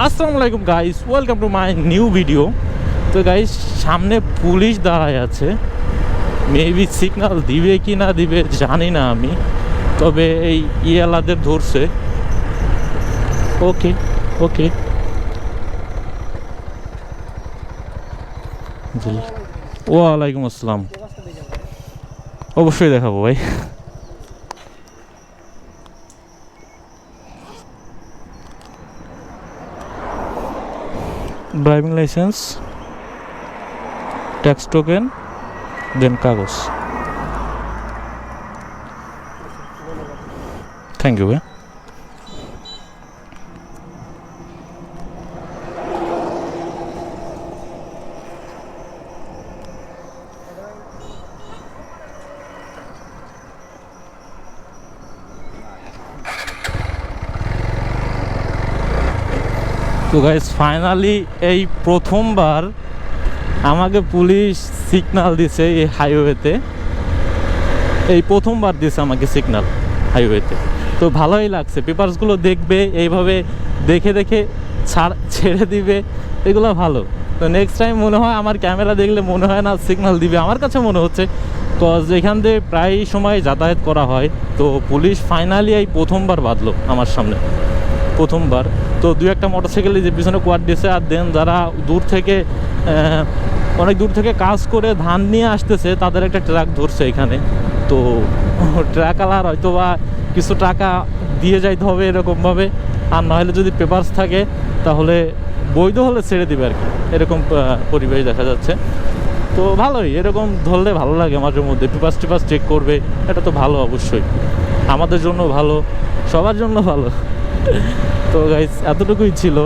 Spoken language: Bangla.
আসসালামু আলাইকুম guys, welcome to my new video. তো গাইস, সামনে পুলিশ দাঁড়ায় আছে, মেবি সিগন্যাল দিবে কি না দিবে জানি না আমি, তবে এই ইয়ালাদের ধরছে। ওকে ওকে, ওয়ালাইকুম আসসালাম। অবশ্যই দেখাবো ভাই। ড্রাইভিং লাইসেন্স, ট্যাক্স টোকেন, দেন কাগজ। থ্যাংক ইউ ভাই। তো গাইস, ফাইনালি এই প্রথমবার আমাকে পুলিশ সিগন্যাল দিছে এই হাইওয়েতে। এই প্রথমবার দিছে আমাকে সিগন্যাল হাইওয়েতে, তো ভালোই লাগছে। পেপারসগুলো দেখবে, এইভাবে দেখে দেখে ছেড়ে দিবে, এগুলো ভালো। তো নেক্সট টাইম মনে হয় আমার ক্যামেরা দেখলে মনে হয় না সিগন্যাল দিবে, আমার কাছে মনে হচ্ছে, কজ এখান দিয়ে প্রায় সময় যাতায়াত করা হয়। তো পুলিশ ফাইনালি এই প্রথমবার বাঁধলো আমার সামনে, প্রথমবার। তো দু একটা মোটরসাইকেলে যে পিছনে কোয়াড দিয়েছে, আর দেন যারা দূর থেকে অনেক দূর থেকে কাজ করে ধান নিয়ে আসতেছে, তাদের একটা ট্রাক ধরছে এখানে। তো ট্রাকওয়ালার হয়তো বা কিছু টাকা দিয়ে যাইতে হবে এরকমভাবে, আর নাহলে যদি পেপারস থাকে তাহলে বৈধ হলে ছেড়ে দিবে আর কি, এরকম পরিবেশ দেখা যাচ্ছে। তো ভালোই, এরকম ধরলে ভালো লাগে মাঝে মধ্যে। পেপারস চেক করবে, এটা তো ভালো, অবশ্যই আমাদের জন্য ভালো, সবার জন্য ভালো। তো গাইস, এতটুকুই ছিল।